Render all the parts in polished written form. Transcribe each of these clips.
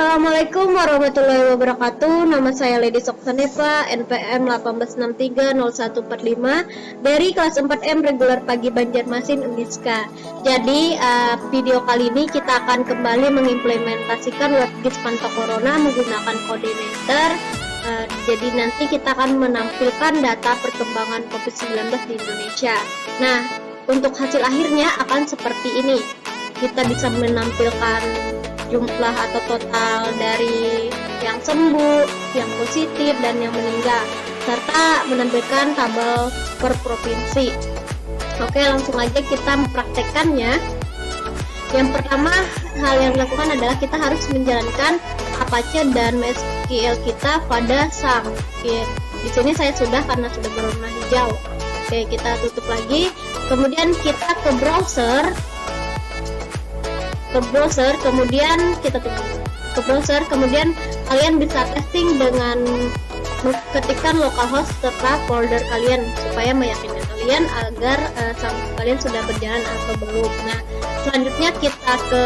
Assalamualaikum warahmatullahi wabarakatuh. Nama saya Lady Soksaneva, NPM 18630145 dari kelas 4M reguler pagi Banjarmasin Uniska. Jadi video kali ini kita akan kembali mengimplementasikan WebGIS Pantau Corona menggunakan koordinator. Jadi nanti kita akan menampilkan data perkembangan COVID-19 di Indonesia. Nah, untuk hasil akhirnya akan seperti ini. Kita bisa menampilkan jumlah atau total dari yang sembuh, yang positif, dan yang meninggal, serta menampilkan tabel per provinsi. Oke, langsung aja kita mempraktekkannya. Yang pertama, hal yang dilakukan adalah kita harus menjalankan Apache dan MySQL kita pada SAM. Oke, di sini saya sudah karena sudah berwarna hijau. Oke, kita tutup lagi. Kemudian kita ke browser, kemudian kita tunggu ke browser, kemudian kalian bisa testing dengan ketikkan localhost serta folder kalian supaya meyakinkan kalian agar kalian sudah berjalan atau belum. Nah, selanjutnya kita ke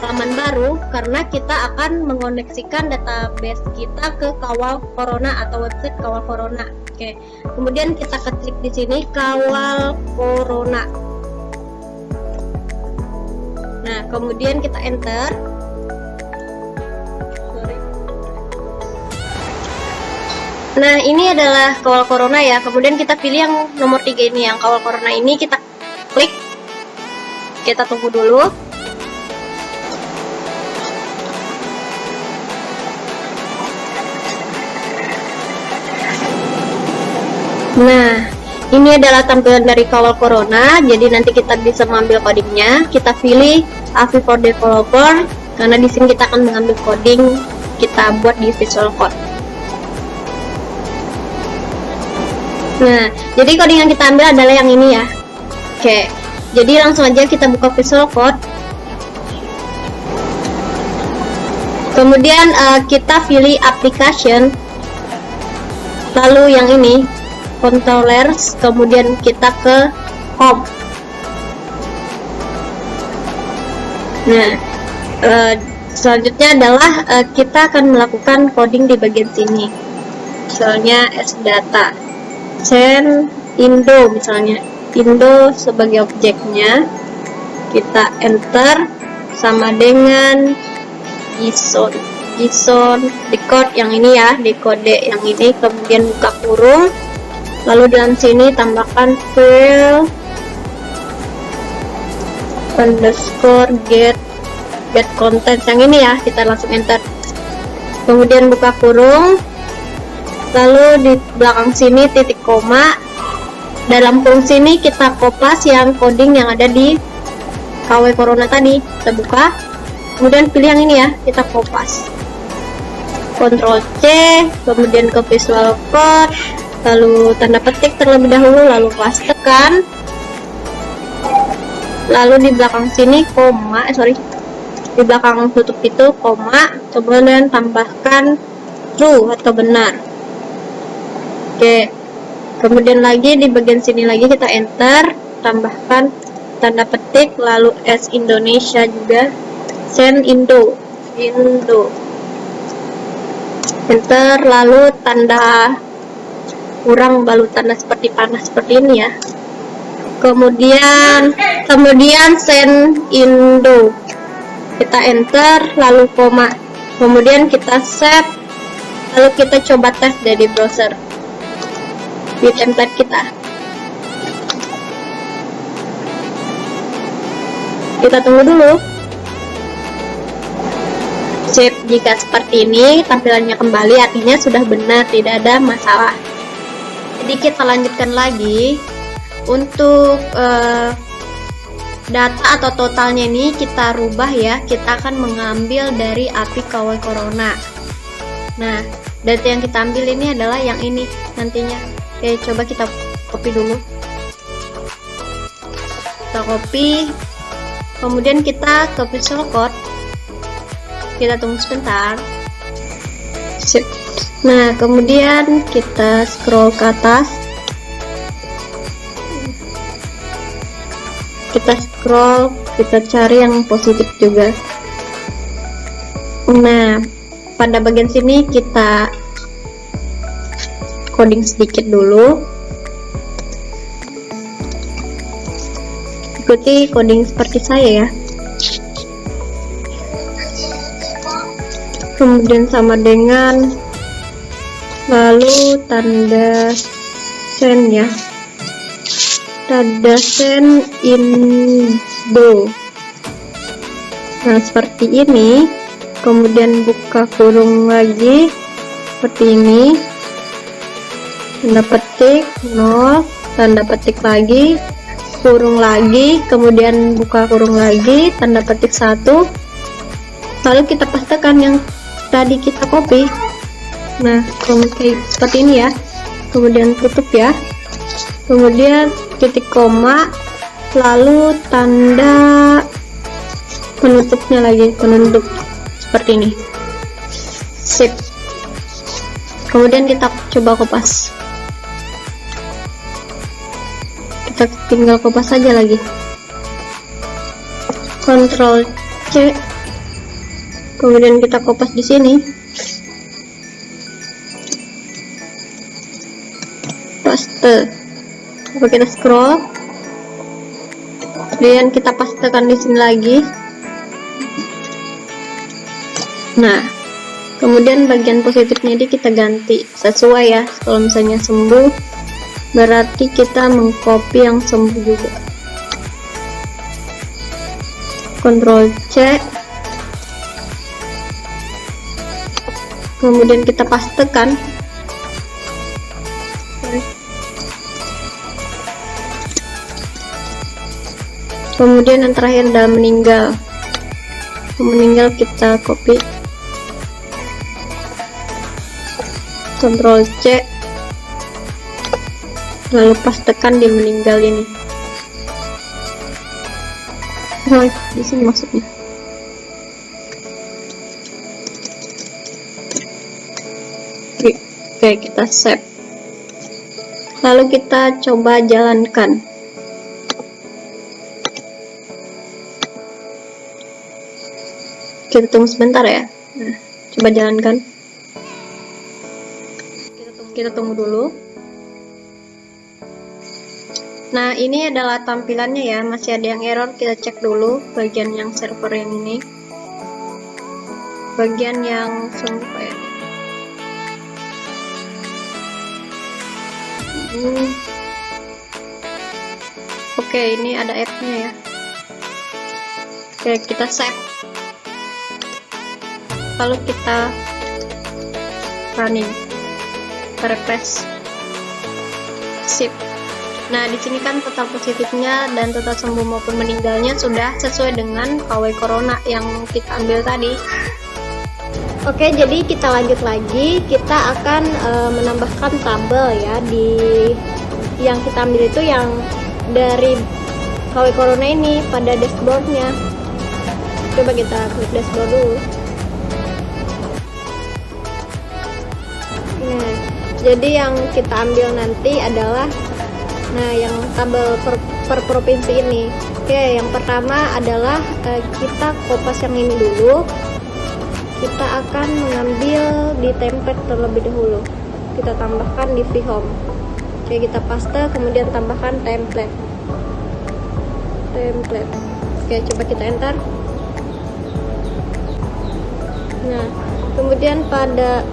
halaman baru karena kita akan mengoneksikan database kita ke Kawal Corona atau website Kawal Corona. Oke, kemudian kita klik di sini Kawal Corona. Nah, kemudian kita enter. Nah, ini adalah Kawal Corona ya. Kemudian kita pilih yang nomor 3 ini, yang Kawal Corona ini kita klik. Kita tunggu dulu. Nah, ini adalah tampilan dari Kawal Corona. Jadi nanti kita bisa mengambil codingnya. Kita pilih AVI for Developer karena di sini kita akan mengambil coding kita buat di Visual Code. Nah, jadi coding yang kita ambil adalah yang ini ya. Oke, jadi langsung aja kita buka Visual Code. Kemudian kita pilih Application, lalu yang ini Controllers, kemudian kita ke Home. Nah, selanjutnya adalah kita akan melakukan coding di bagian sini. Misalnya sdata, send Indo, misalnya Indo sebagai objeknya, kita enter sama dengan JSON decode yang ini ya, decode yang ini, kemudian buka kurung. Lalu dalam sini tambahkan file underscore get content yang ini ya, kita langsung enter. Kemudian buka kurung, lalu di belakang sini titik koma. Dalam kurung sini kita kopas yang coding yang ada di KW Corona tadi. Kita buka, kemudian pilih yang ini ya, kita kopas. Ctrl C, kemudian ke Visual Code, lalu tanda petik terlebih dahulu, lalu pastekan, lalu di belakang sini koma, di belakang tutup itu koma, kemudian tambahkan true atau benar. Oke, kemudian lagi di bagian sini lagi kita enter, tambahkan tanda petik, lalu as Indonesia juga, send Indo, enter, lalu tanda kurang balu tanda seperti panah seperti ini ya. Kemudian send Indo, kita enter, lalu koma, kemudian kita save, lalu kita coba tes dari browser di template kita. Kita tunggu dulu. Save. Jika seperti ini tampilannya kembali, artinya sudah benar, tidak ada masalah. Jadi kita lanjutkan lagi. Untuk data atau totalnya ini kita rubah ya. Kita akan mengambil dari API KW Corona. Nah, data yang kita ambil ini adalah yang ini nantinya. Oke, coba kita copy dulu. Kita copy, kemudian kita ke Visual Code. Kita tunggu sebentar. Sip. Nah, kemudian kita scroll ke atas. Kita scroll, kita cari yang positif juga. Nah, pada bagian sini kita coding sedikit dulu. Ikuti coding seperti saya ya. Kemudian sama dengan, lalu tanda send ya, tanda send Indo. Nah, seperti ini. Kemudian buka kurung lagi seperti ini, tanda petik 0, tanda petik lagi, kurung lagi, kemudian buka kurung lagi, tanda petik 1, lalu kita pastekan yang tadi kita copy. Nah, kayak seperti ini ya. Kemudian tutup ya, kemudian titik koma, lalu tanda penutupnya lagi, penutup seperti ini. Sip. Kemudian kita coba kopas. Kita tinggal kopas saja lagi. Ctrl C. Kemudian kita kopas di sini. Paste. Coba kita scroll. Kemudian kita pastekan di sini lagi. Nah, kemudian bagian positifnya ini kita ganti sesuai ya. Kalau misalnya sembuh, berarti kita mengcopy yang sembuh juga. Ctrl C, kemudian kita pastekan. Kemudian yang terakhir adalah meninggal. Meninggal kita copy. Ctrl C, lalu pastekan di meninggal ini. Oh, di sini maksudnya. Oke, kita save. Lalu kita coba jalankan. Kita tunggu sebentar ya. Nah, coba jalankan. Kita tunggu dulu. Nah, ini adalah tampilannya ya. Masih ada yang error, kita cek dulu bagian yang server yang ini. Bagian yang sumpah ya. Oke, ini ada app-nya ya. Oke, kita save. Lalu kita running. Refresh. Sip. Nah, di sini kan total positifnya dan total sembuh maupun meninggalnya sudah sesuai dengan KW Corona yang kita ambil tadi. Oke, jadi kita lanjut lagi. Kita akan menambahkan tabel ya di yang kita ambil itu yang dari KW Corona ini pada dashboardnya. Coba kita klik dashboard dulu. Nah, jadi yang kita ambil nanti adalah yang tabel per provinsi ini. Oke, yang pertama adalah kita kopas yang ini dulu. Kita akan mengambil di template terlebih dahulu. Kita tambahkan di VHome. Oke, kita paste, kemudian tambahkan template. Oke, coba kita enter. Nah, kemudian pada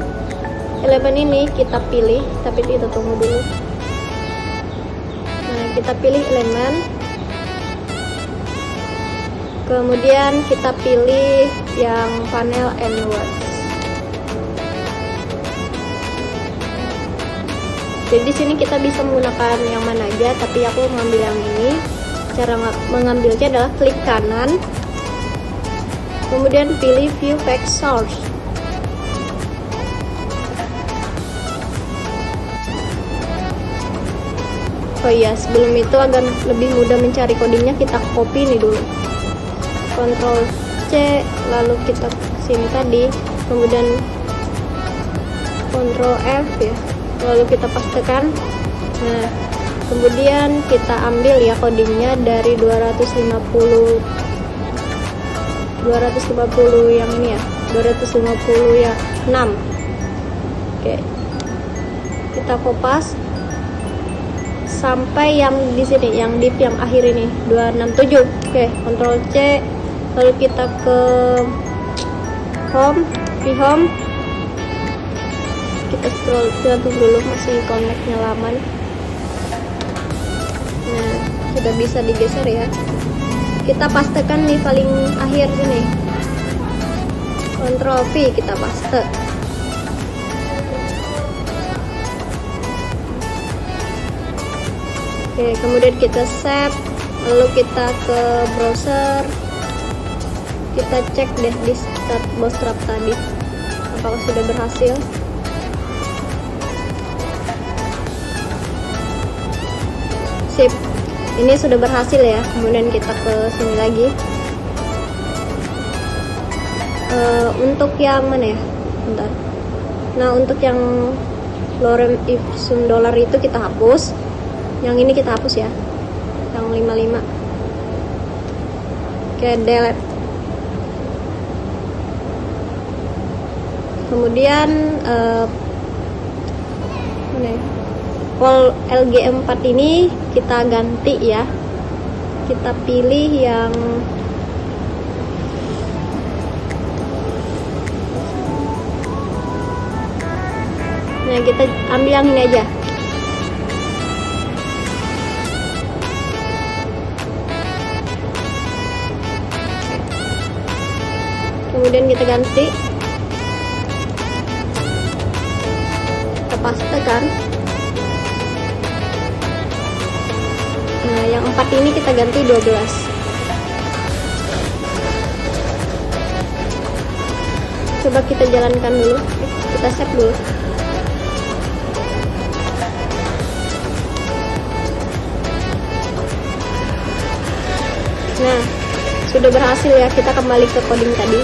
elemen ini kita pilih, tapi kita tunggu dulu. Nah, kita pilih elemen, kemudian kita pilih yang panel and words. Jadi di sini kita bisa menggunakan yang mana aja, tapi aku mengambil yang ini. Cara mengambilnya adalah klik kanan, kemudian pilih view text source. Oh iya, sebelum itu agar lebih mudah mencari codingnya, kita copy ini dulu. Ctrl C, lalu kita sini tadi, kemudian Ctrl F ya, lalu kita pastekan. Nah, kemudian kita ambil ya codingnya dari 250 yang ini ya. 250 ya, 6. Oke, kita kopas sampai yang di sini, yang div yang akhir ini 267. Oke, Ctrl C, lalu kita ke home, home, kita scroll, kita tunggu dulu masih connectnya lama nih. Nah, sudah bisa digeser ya. Kita pastekan nih paling akhir sini, Ctrl V, kita paste. Oke, kemudian kita save, lalu kita ke browser, kita cek deh di start bootstrap tadi apakah sudah berhasil. Sip, ini sudah berhasil ya. Kemudian kita ke sini lagi. Untuk yang mana ya, bentar. Nah, untuk yang lorem ipsum dollar itu kita hapus. Yang ini kita hapus ya, yang 55. Oke, delete. Kemudian pol LG4 ini kita ganti ya, kita pilih yang kita ambil yang ini aja. Kemudian kita ganti, kita pastekan. Nah, yang 4 ini kita ganti 12. Coba kita jalankan dulu, kita save dulu. Nah, sudah berhasil ya. Kita kembali ke coding tadi.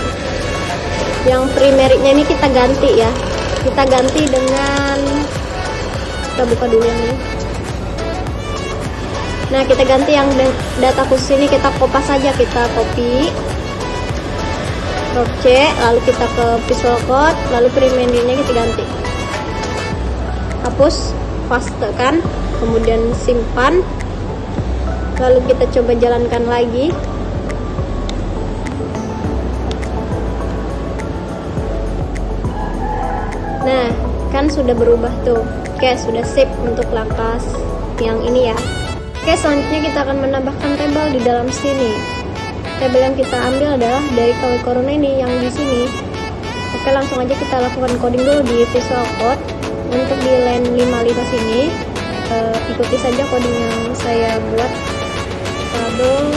Yang primernya ini kita ganti ya, kita ganti dengan, kita buka dulu yang ini. Nah, kita ganti yang data khusus ini, kita kopas saja, kita copy, Ctrl C, lalu kita ke Visual Code, lalu primernya kita ganti, hapus, pastekan, kemudian simpan, lalu kita coba jalankan lagi. Nah, kan sudah berubah tuh. Oke, sudah sip untuk langkah yang ini ya. Oke, selanjutnya kita akan menambahkan tabel di dalam sini. Tabel yang kita ambil adalah dari KW Corona ini yang di sini. Oke, langsung aja kita lakukan coding dulu di Visual Code. Untuk di line 55 sini, ikuti saja coding yang saya buat. Tabel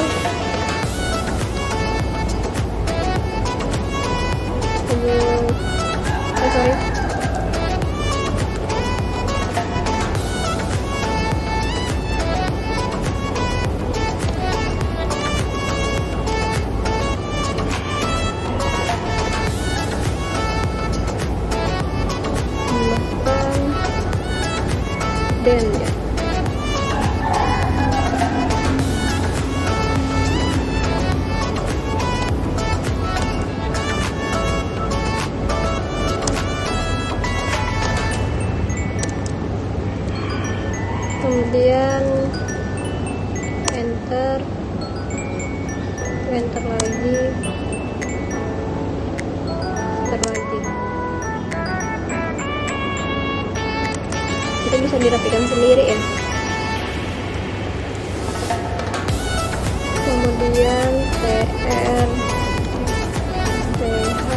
dan ya. Kemudian enter lagi, kita bisa dirapikan sendiri ya. Kemudian TR TH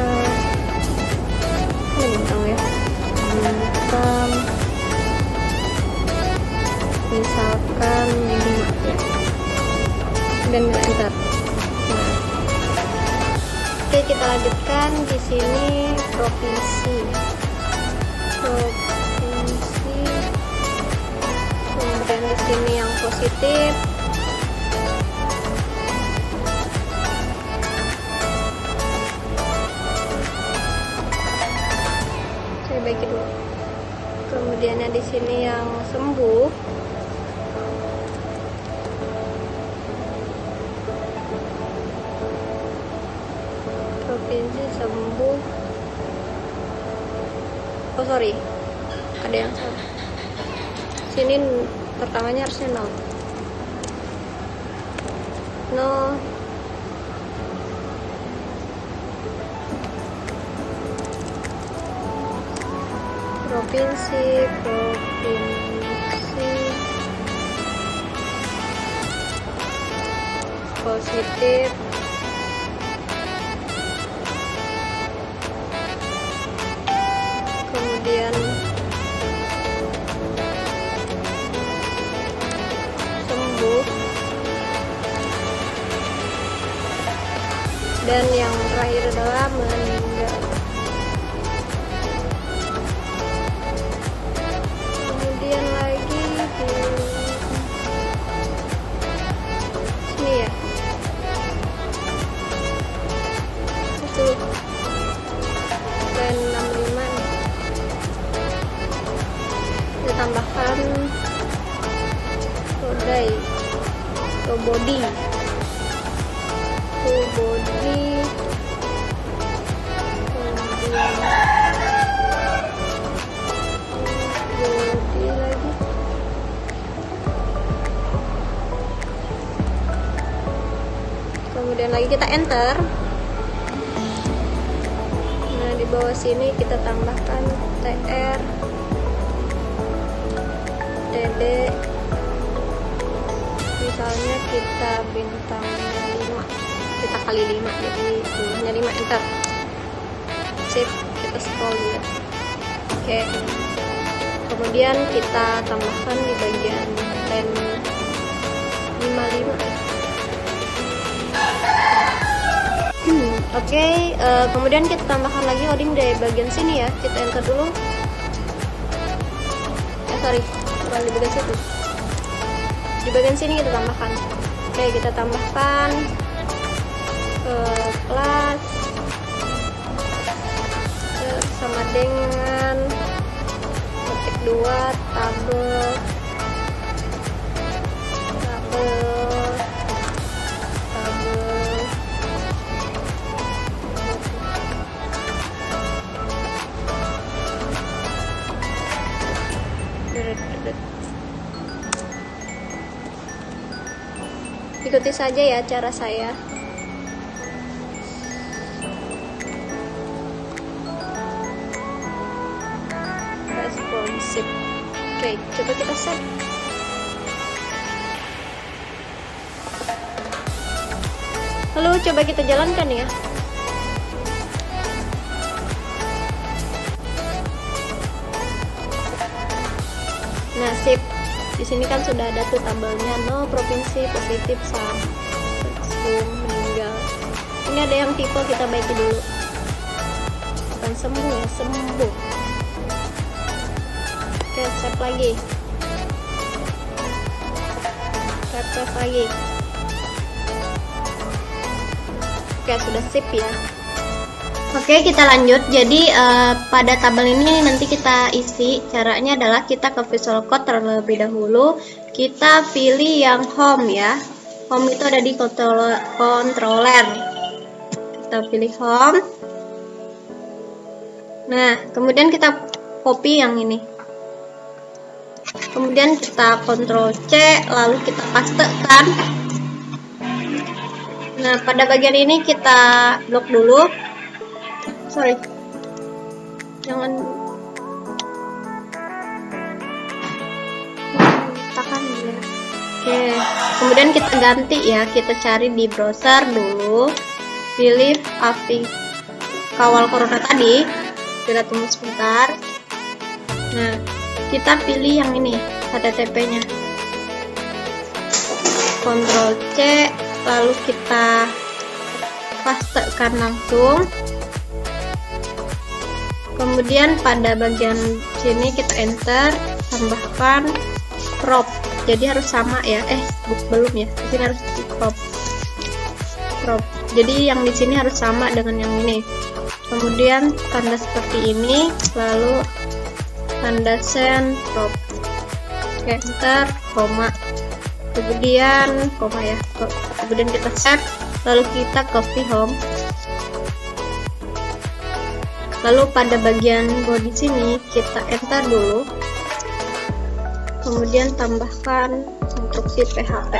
ini bintang ya, bintang misalkan 5 ya, dan enter. Nah, oke, kita lanjutkan di sini provinsi, kemudian di sini yang positif. Saya bagi dulu. Kemudiannya di sini yang sembuh. provinsi sembuh. Oh sorry, ada yang salah. Sini pertamanya harusnya 0. Provinsi positif, kemudian sembuh, dan yang terakhir adalah meninggal. Kemudian lagi di sini ya, itu plan 65 nih. Kita tambahkan body, kemudian lagi. Kemudian lagi kita enter. Nah, di bawah sini kita tambahkan TR, TD, misalnya kita bintangnya 5, kita kali 5, jadi jumlahnya 5, enter. Sip, kita scroll dulu. Oke. Kemudian kita tambahkan di bagian pen 55. Oke, kemudian kita tambahkan lagi coding dari bagian sini ya. Kita enter dulu. Bukan di bagian situ. Di bagian sini kita tambahkan. Oke, kita tambahkan kelas sama dengan ketik 2 tabel ikuti saja ya cara saya. Responsif. Oke, coba kita save. Lalu coba kita jalankan ya. Nah, sip. Di sini kan sudah ada tuh tabelnya, provinsi positif sembuh, meninggal. Ini ada yang tipe, kita baiki dulu. Bukan sembuh ya, sembuh. Oke, save lagi. Save lagi. Oke, sudah sip ya. Oke, kita lanjut. Jadi pada tabel ini nanti kita isi. Caranya adalah kita ke Visual Code terlebih dahulu. Kita pilih yang home ya. Home itu ada di controller. Kita pilih home. Nah, kemudian kita copy yang ini. Kemudian kita Ctrl C, lalu kita pastekan. Nah, pada bagian ini kita blok dulu. Sorry, jangan tekan ya. Oke, kemudian kita ganti ya, kita cari di browser dulu, pilih API kawal corona tadi, kita tunggu sebentar. Nah, kita pilih yang ini, HTTP-nya, Ctrl C, lalu kita pastekan langsung. Kemudian pada bagian sini kita enter, tambahkan prop. Jadi harus sama ya. Belum ya. Di sini harus di prop. Jadi yang di sini harus sama dengan yang ini. Kemudian tanda seperti ini, lalu tanda send prop. Oke, enter, koma. Kemudian koma ya. Kemudian kita save, lalu kita copy home. Lalu pada bagian body sini kita enter dulu, kemudian tambahkan instruksi PHP.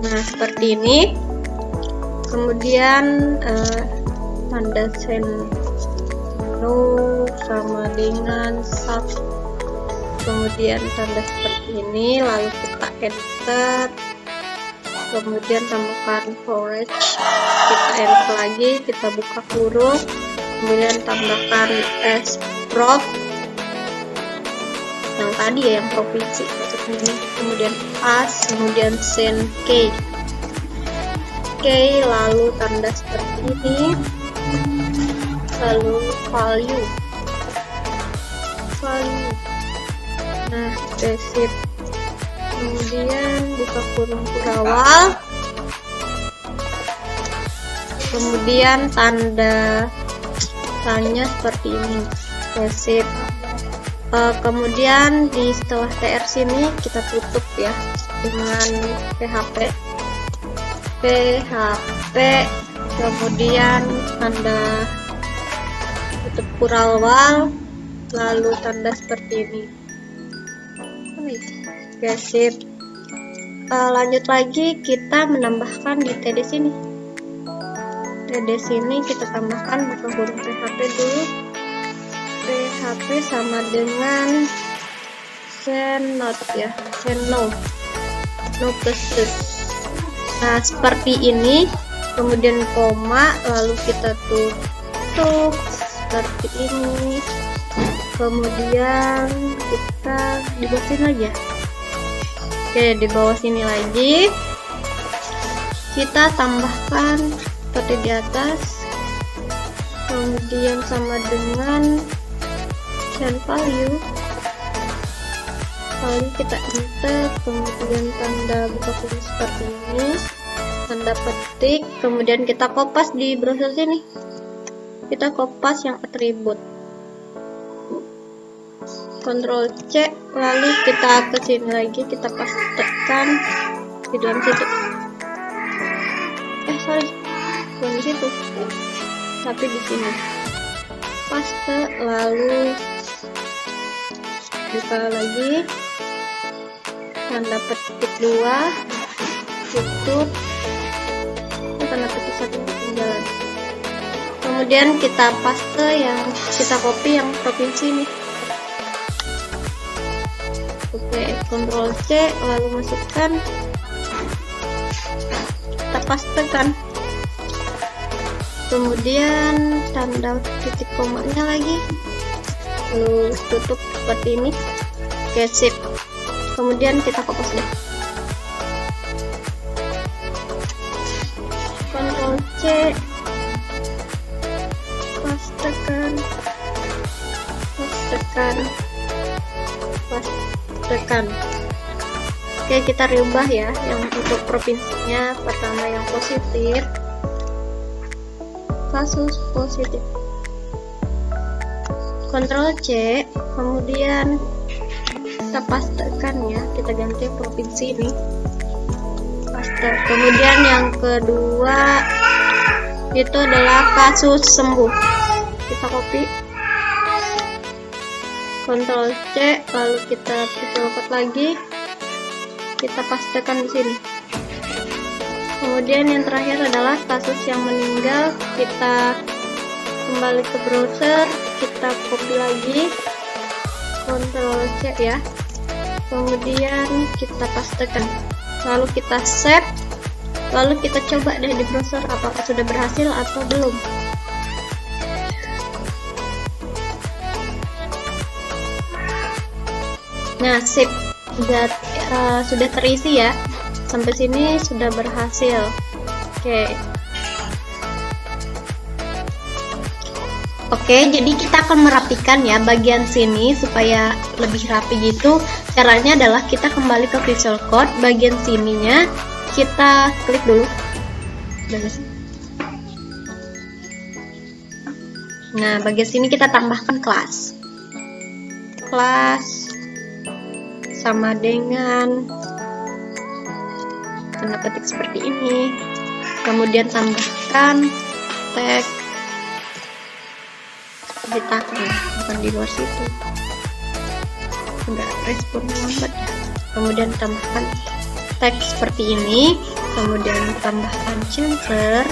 Nah, seperti ini. Kemudian tanda send no sama dengan sub, kemudian tanda seperti ini, lalu kita enter, kemudian tambahkan forage, kita enter lagi, kita buka kurung, kemudian tambahkan s-prof yang tadi ya, yang provinsi maksudnya, kemudian as, kemudian send k, lalu tanda seperti ini, lalu value. Nah, receipt, kemudian buka kurung kurawal, kemudian tanda seperti ini, receipt. Kemudian di setelah tr sini kita tutup ya dengan PHP, kemudian tanda tutup kurawal, lalu tanda seperti ini. Oke, sip. Lanjut lagi, kita menambahkan di TD sini. TD sini kita tambahkan buka kurung PHP dulu. PHP sama dengan send not ya, send no plus. Nah, seperti ini. Kemudian koma, lalu kita tutup seperti ini. Kemudian kita di bawah sini lagi ya. Oke, di bawah sini lagi kita tambahkan seperti di atas, kemudian sama dengan send value, lalu kita enter, kemudian tanda buka kurung seperti ini, tanda petik, kemudian kita kopas di browser sini, kita kopas yang atribut, Ctrl C, lalu kita ke sini lagi, kita pastekan di dalam situ. Bukan di situ, tapi di sini. Paste, lalu buka lagi, tanda petik 2, tutup, tanda petik 1 ketinggalan. Kemudian kita paste yang kita copy yang provinsi ini. Oke, Ctrl C, lalu masukkan, kita pastekan, kemudian tanda titik komanya lagi, lalu tutup seperti ini. Oke, sip. Kemudian kita kopas deh, Ctrl C, pastekan. Oke, kita rubah ya yang untuk provinsinya. Pertama yang positif, kasus positif, Ctrl C, kemudian kita pastekan ya, kita ganti provinsi ini, paste. Kemudian yang kedua itu adalah kasus sembuh, kita copy, Ctrl C, lalu kita copot lagi, kita pastekan di sini. Kemudian yang terakhir adalah kasus yang meninggal, kita kembali ke browser, kita copy lagi, Ctrl C ya, kemudian kita pastekan, lalu kita save, lalu kita coba deh di browser apakah sudah berhasil atau belum. Nah, sip, sudah terisi ya. Sampai sini sudah berhasil. Oke, jadi kita akan merapikan ya bagian sini supaya lebih rapi gitu. Caranya adalah kita kembali ke Visual Code, bagian sininya kita klik dulu. Nah, bagian sini kita tambahkan kelas sama dengan tanda petik seperti ini, kemudian tambahkan tag di tengah, bukan di luar situ. Udah respon lambat ya. Kemudian tambahkan tag seperti ini, kemudian tambahkan center,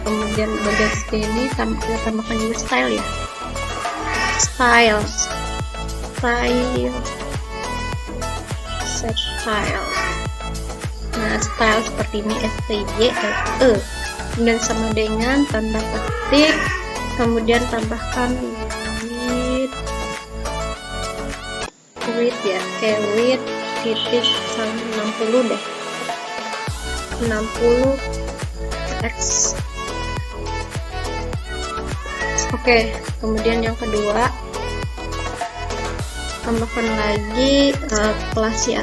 kemudian bagian sini kita tambahkan juga style ya, style, set style. Nah, style seperti ini, STYLE, kemudian sama dengan tanda petik, kemudian tambahkan width ya, kayak width titik 60 deh, 60 x. Oke, kemudian yang kedua tambahkan lagi kelas ya,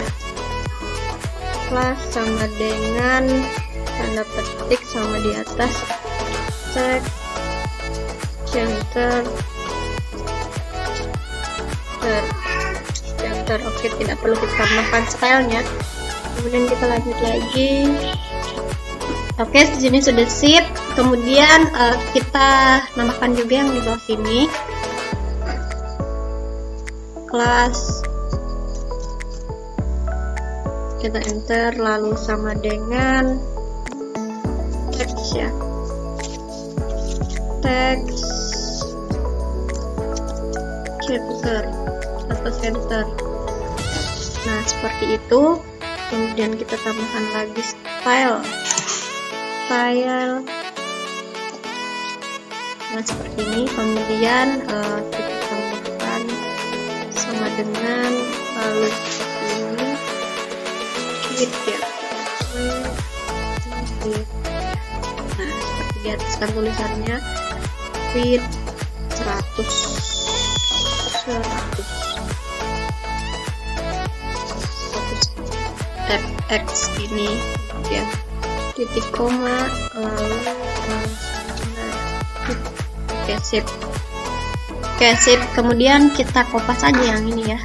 kelas sama dengan tanda petik sama di atas tag center. Oke, tidak perlu kita tambahkan stylenya. Kemudian kita lanjut lagi. Oke, di sini sudah sip. Kemudian kita nambahkan juga yang di bawah sini, kelas, kita enter, lalu sama dengan teks ya, teks center atau center. Nah, seperti itu. Kemudian kita tambahkan lagi style. Nah, seperti ini. Kemudian kita tambahkan sama dengan, lalu seperti ini, width ya, nah seperti di atas kan tulisannya width 100 fx ini ya, titik koma, lalu oke, sip. Oke, sip. Kemudian kita kopas aja yang ini ya,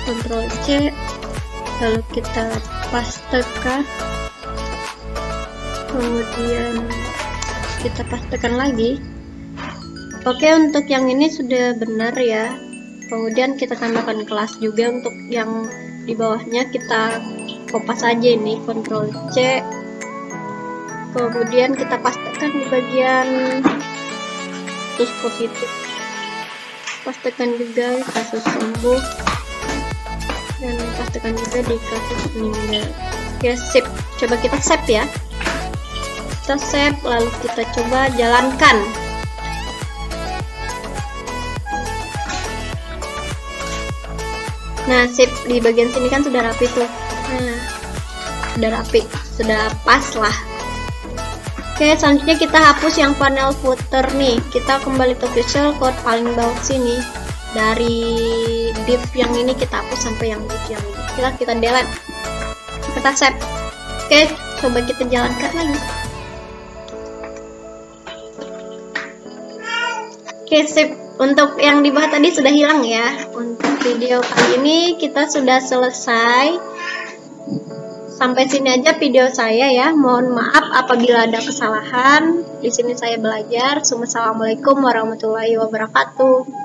Ctrl C, lalu kita pastekan, kemudian kita pastekan lagi. Oke, untuk yang ini sudah benar ya. Kemudian kita tambahkan kelas juga. Untuk yang di bawahnya kita kopas aja ini, Ctrl C, kemudian kita pastekan di bagian kasus positif, pastekan juga kasus sembuh, dan pastekan juga di kasus meninggal. Ya, sip. Coba kita save ya, kita save, lalu kita coba jalankan. Nah, sip, di bagian sini kan sudah rapi tuh. Nah, sudah rapi, sudah pas lah. Oke, selanjutnya kita hapus yang panel footer nih. Kita kembali ke Visual Code paling bawah sini. Dari div yang ini kita hapus sampai yang div yang ini. Kita delete. Kita save. Oke, coba kita jalankan lagi. Oke, sip. Untuk yang di bawah tadi sudah hilang ya. Untuk video kali ini kita sudah selesai. Sampai sini aja video saya ya. Mohon maaf apabila ada kesalahan. Di sini saya belajar. Assalamualaikum warahmatullahi wabarakatuh.